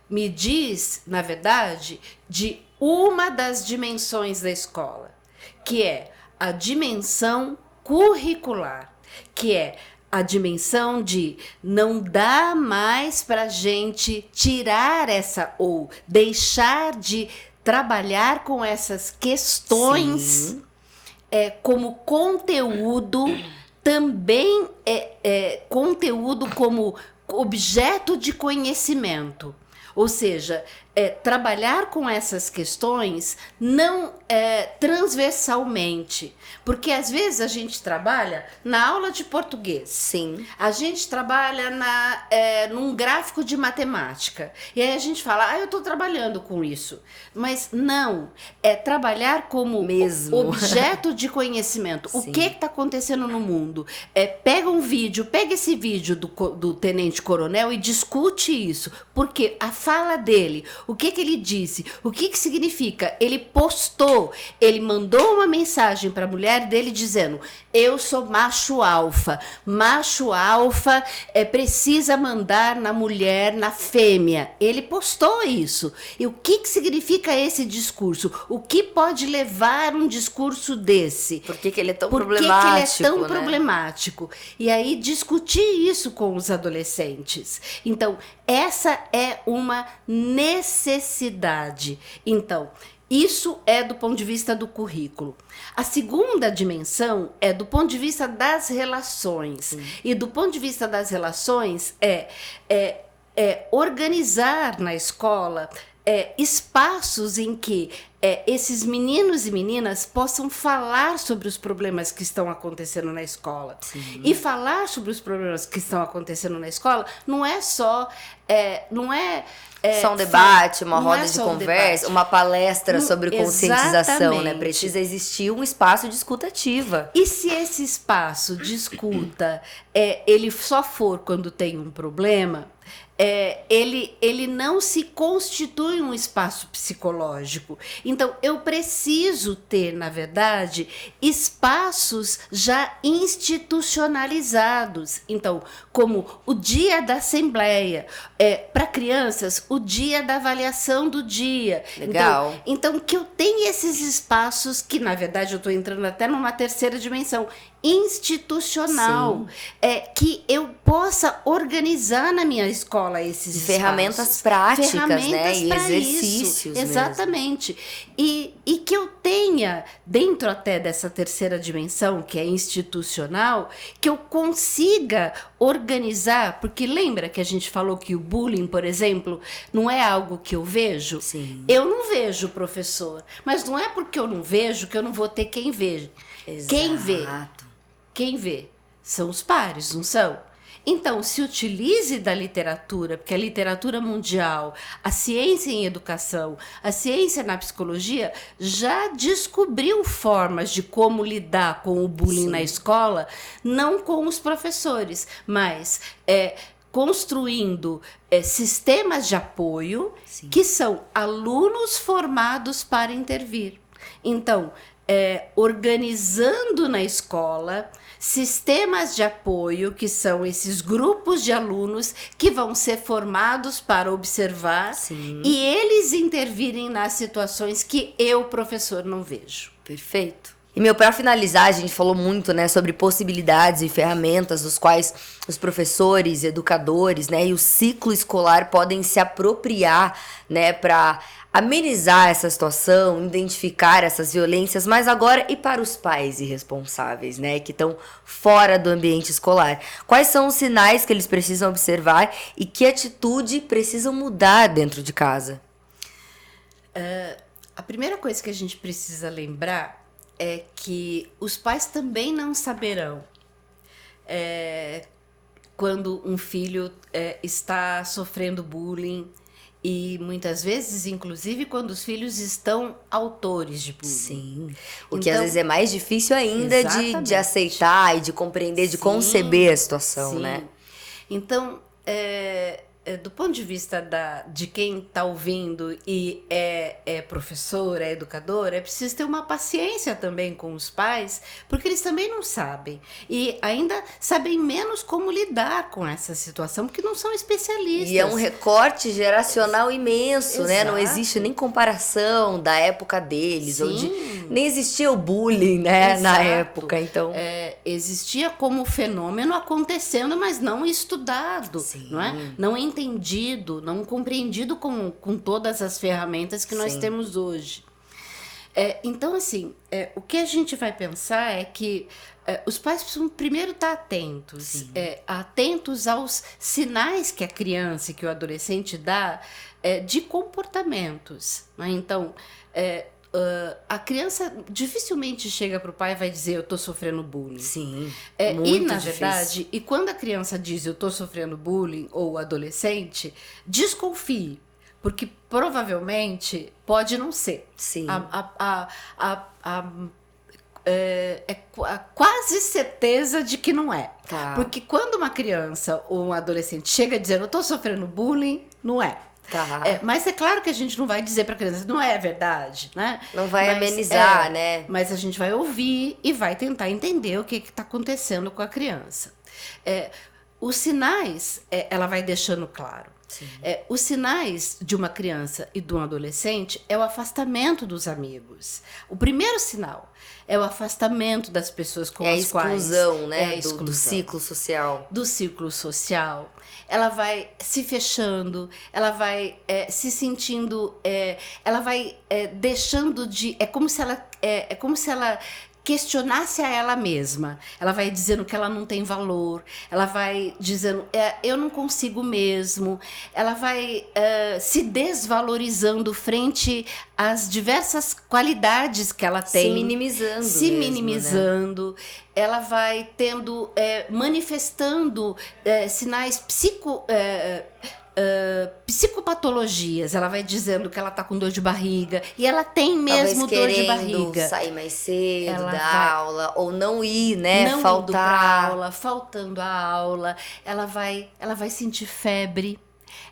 me diz, na verdade, de uma das dimensões da escola, que é a dimensão curricular, que é a dimensão de não dá mais para a gente tirar ou deixar de trabalhar com essas questões como conteúdo, também conteúdo como objeto de conhecimento. Ou seja, trabalhar com essas questões não transversalmente. Porque às vezes a gente trabalha na aula de português. Sim. A gente trabalha num gráfico de matemática. E aí a gente fala, eu estou trabalhando com isso. Mas não, é trabalhar como objeto de conhecimento. Sim. O que está acontecendo no mundo? Pega esse vídeo do tenente coronel e discute isso. Porque a fala dele, o que ele disse, o que significa? Ele postou, ele mandou uma mensagem para a mulher dele dizendo, eu sou macho alfa. Macho alfa precisa mandar na mulher, na fêmea. Ele postou isso. E o que significa esse discurso? O que pode levar um discurso desse? Por que ele é tão problemático? E aí discutir isso com os adolescentes. Então, essa é uma necessidade. Então, isso é do ponto de vista do currículo. A segunda dimensão é do ponto de vista das relações. Sim. E do ponto de vista das relações organizar na escola espaços em que esses meninos e meninas possam falar sobre os problemas que estão acontecendo na escola. Sim. E falar sobre os problemas que estão acontecendo na escola não é só... só um debate, uma roda de conversa, uma palestra sobre conscientização, né? Precisa existir um espaço de escuta ativa. E se esse espaço de escuta ele só for quando tem um problema... ele não se constitui um espaço psicológico. Então, eu preciso ter, na verdade, espaços já institucionalizados. Então, como o dia da assembleia, para crianças, o dia da avaliação do dia. Legal. Então, que eu tenha esses espaços que, na verdade, eu estou entrando até numa terceira dimensão, institucional, que eu possa organizar na minha escola esses espaços. Ferramentas práticas, né? E exercícios. Exatamente. E que eu tenha, dentro até dessa terceira dimensão, que é institucional, que eu consiga organizar, porque lembra que a gente falou que o bullying, por exemplo, não é algo que eu vejo? Sim. Eu não vejo, professor, mas não é porque eu não vejo que eu não vou ter quem veja. Exato. Quem vê são os pares, não são? Então, se utilize da literatura, porque a literatura mundial, a ciência em educação, a ciência na psicologia já descobriu formas de como lidar com o bullying Sim. na escola, não com os professores, mas construindo sistemas de apoio Sim. que são alunos formados para intervir. Então, organizando na escola sistemas de apoio, que são esses grupos de alunos que vão ser formados para observar Sim. e eles intervirem nas situações que eu, professor, não vejo. Perfeito. E, para finalizar, a gente falou muito, né, sobre possibilidades e ferramentas dos quais os professores, educadores, né, e o ciclo escolar podem se apropriar, né, para amenizar essa situação, identificar essas violências, mas agora e para os pais irresponsáveis, né, que estão fora do ambiente escolar? Quais são os sinais que eles precisam observar e que atitude precisam mudar dentro de casa? A primeira coisa que a gente precisa lembrar é que os pais também não saberão quando um filho está sofrendo bullying, e muitas vezes, inclusive, quando os filhos estão autores de bullying. Sim. O que às vezes é mais difícil ainda de aceitar e de compreender, de Sim, conceber a situação, sim. né? Então, do ponto de vista de quem está ouvindo e é professor, é educador, é preciso ter uma paciência também com os pais, porque eles também não sabem. E ainda sabem menos como lidar com essa situação, porque não são especialistas. E é um recorte geracional imenso, Exato. né? Não existe nem comparação da época deles, Sim. onde nem existia o bullying, né? Exato. Na época, então... Existia como fenômeno acontecendo, mas não estudado, Sim. não é? Não entendido, não compreendido com todas as ferramentas que nós Sim. temos hoje. Então, assim, o que a gente vai pensar é que os pais precisam primeiro estar atentos, atentos aos sinais que a criança e que o adolescente dá de comportamentos, né? Então, a criança dificilmente chega para o pai e vai dizer: eu estou sofrendo bullying. Sim, E na difícil. verdade, e quando a criança diz eu estou sofrendo bullying, ou o adolescente, desconfie, porque provavelmente pode não ser. Sim. Quase certeza de que não é. Tá. Porque quando uma criança ou um adolescente chega dizendo eu estou sofrendo bullying, não é. Tá. Mas é claro que a gente não vai dizer para a criança, não é verdade, né? Não vai amenizar, né? Mas a gente vai ouvir e vai tentar entender o que está acontecendo com a criança. Os sinais, ela vai deixando claro. Os sinais de uma criança e de um adolescente é o afastamento dos amigos. O primeiro sinal é o afastamento das pessoas com as quais... Exclusão, né? A exclusão. Do ciclo social. Do ciclo social. Ela vai se fechando, ela vai se sentindo... ela vai deixando de... É como se ela questionasse a ela mesma. Ela vai dizendo que ela não tem valor, ela vai dizendo, eu não consigo mesmo, ela vai se desvalorizando frente às diversas qualidades que ela tem. Se minimizando. Né? Ela vai tendo, manifestando sinais psicopatologias. Ela vai dizendo que ela tá com dor de barriga, e ela tem mesmo dor de barriga. Sair mais cedo ela da aula, ou não ir, né? Não faltar indo pra aula, faltando a aula. Ela vai sentir febre.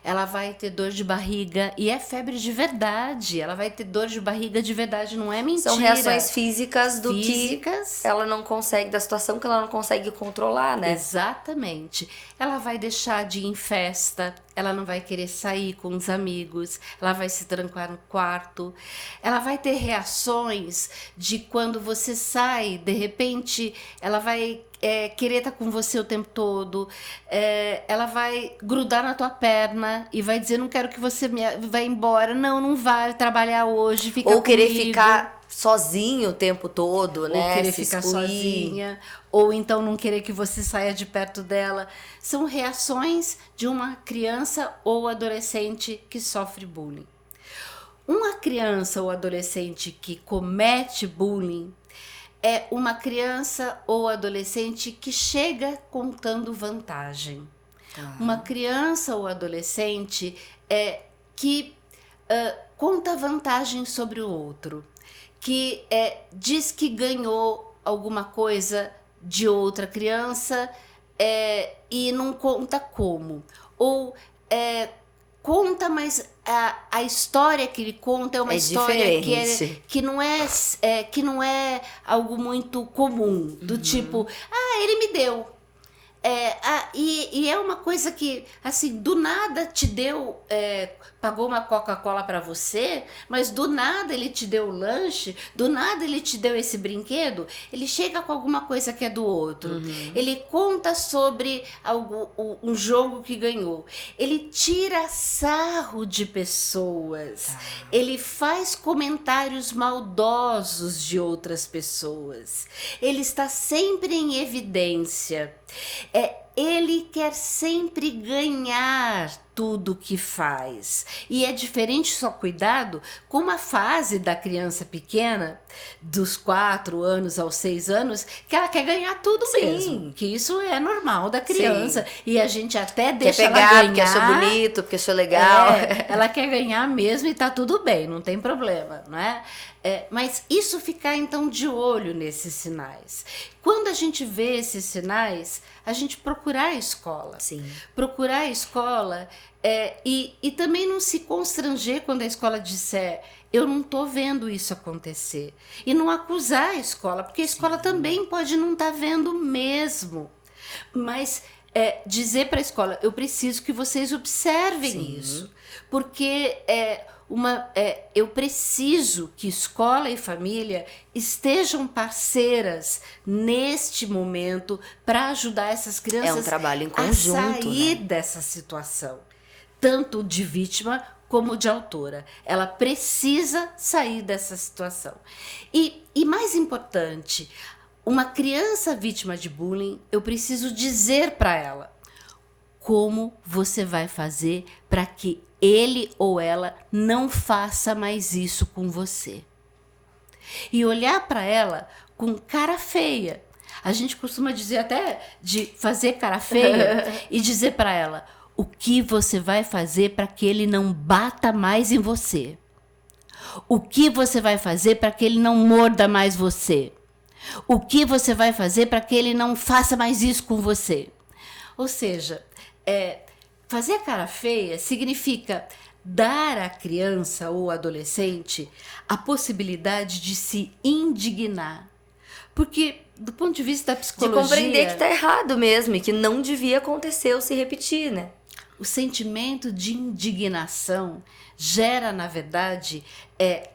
Ela vai ter dor de barriga, e é febre de verdade. Ela vai ter dor de barriga de verdade, não é mentira. São reações físicas que ela não consegue, da situação que ela não consegue controlar, né? Exatamente. Ela vai deixar de ir em festa, ela não vai querer sair com os amigos, ela vai se trancar no quarto. Ela vai ter reações de quando você sai, de repente, ela vai querer estar com você o tempo todo, ela vai grudar na tua perna e vai dizer, não quero que você vá embora, não vai trabalhar hoje, fica comigo. Ou querer ficar sozinho o tempo todo, né? Ou querer ficar sozinha, ou então não querer que você saia de perto dela. São reações de uma criança ou adolescente que sofre bullying. Uma criança ou adolescente que comete bullying é uma criança ou adolescente que chega contando vantagem. Uma criança ou adolescente que conta vantagem sobre o outro, que diz que ganhou alguma coisa de outra criança e não conta como. Ou conta, mas a história que ele conta é uma história que não é algo muito comum, do tipo, ele me deu. E é uma coisa que, assim, do nada te deu, pagou uma Coca-Cola para você, mas do nada ele te deu o lanche, do nada ele te deu esse brinquedo, ele chega com alguma coisa que é do outro. Ele conta sobre um jogo que ganhou. Ele tira sarro de pessoas. Ele faz comentários maldosos de outras pessoas. Ele está sempre em evidência. Ele quer sempre ganhar tudo que faz. E é diferente, só cuidado, com a fase da criança pequena, dos 4 anos aos 6 anos, que ela quer ganhar tudo mesmo. Que isso é normal da criança. Sim. E a gente até deixa ela ganhar. Porque achou bonito, porque achou legal. Ela quer ganhar mesmo e tá tudo bem, não tem problema, não é? Mas isso ficar então de olho nesses sinais. Quando a gente vê esses sinais, a gente procurar a escola. Sim. Procurar a escola e também não se constranger quando a escola disser eu não estou vendo isso acontecer. E não acusar a escola, porque a escola também pode não estar vendo mesmo. Mas dizer para a escola, eu preciso que vocês observem isso. Porque eu preciso que escola e família estejam parceiras neste momento para ajudar essas crianças um trabalho em conjunto, a sair dessa situação, tanto de vítima como de autora. Ela precisa sair dessa situação. E mais importante, uma criança vítima de bullying, eu preciso dizer para ela como você vai fazer para que ele ou ela não faça mais isso com você. E olhar para ela com cara feia. A gente costuma dizer até de fazer cara feia e dizer para ela o que você vai fazer para que ele não bata mais em você. O que você vai fazer para que ele não morda mais você. O que você vai fazer para que ele não faça mais isso com você. Ou seja, fazer cara feia significa dar à criança ou adolescente a possibilidade de se indignar. Porque, do ponto de vista da psicologia... De compreender que está errado mesmo e que não devia acontecer ou se repetir, né? O sentimento de indignação gera, na verdade,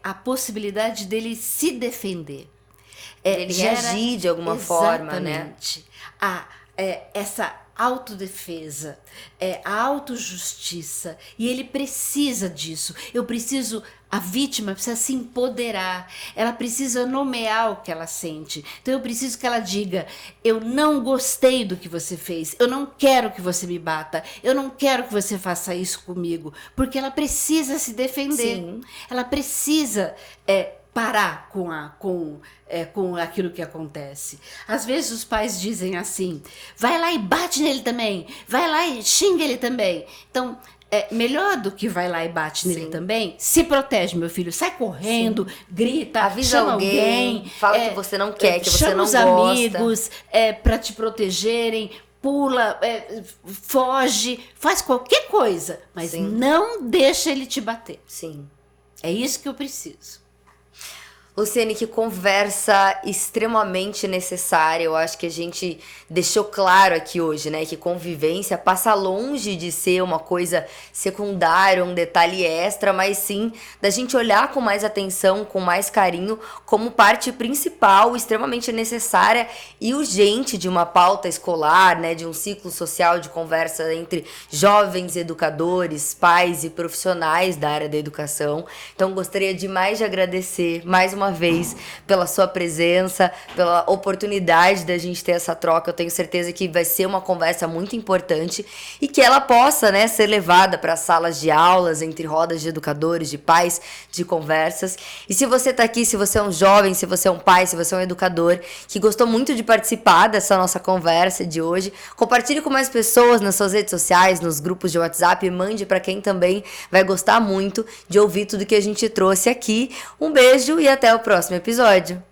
a possibilidade dele se defender. Ele reagir de alguma forma, né? Essa autodefesa, a autojustiça, e ele precisa disso. A vítima precisa se empoderar, ela precisa nomear o que ela sente. Então eu preciso que ela diga, eu não gostei do que você fez, eu não quero que você me bata, eu não quero que você faça isso comigo, porque ela precisa se defender. Sim. Ela precisa parar com aquilo que acontece. Às vezes os pais dizem assim, vai lá e bate nele também, vai lá e xinga ele também. Então, melhor do que vai lá e bate nele também, se protege, meu filho, sai correndo, grita, avisa chama alguém, fala que você não quer, que você não gosta. Chama os amigos para te protegerem, pula, foge, faz qualquer coisa, mas não deixa ele te bater. Sim. É isso que eu preciso. Luciane, que conversa extremamente necessária. Eu acho que a gente deixou claro aqui hoje, né? Que convivência passa longe de ser uma coisa secundária, um detalhe extra, mas sim da gente olhar com mais atenção, com mais carinho, como parte principal, extremamente necessária e urgente de uma pauta escolar, né? De um ciclo social de conversa entre jovens educadores, pais e profissionais da área da educação. Então, gostaria demais de agradecer mais uma vez pela sua presença, pela oportunidade da gente ter essa troca. Eu tenho certeza que vai ser uma conversa muito importante e que ela possa, né, ser levada para salas de aulas, entre rodas de educadores, de pais, de conversas. E se você está aqui, se você é um jovem, se você é um pai, se você é um educador que gostou muito de participar dessa nossa conversa de hoje, compartilhe com mais pessoas nas suas redes sociais, nos grupos de WhatsApp e mande para quem também vai gostar muito de ouvir tudo que a gente trouxe aqui. Um beijo e até o próximo episódio.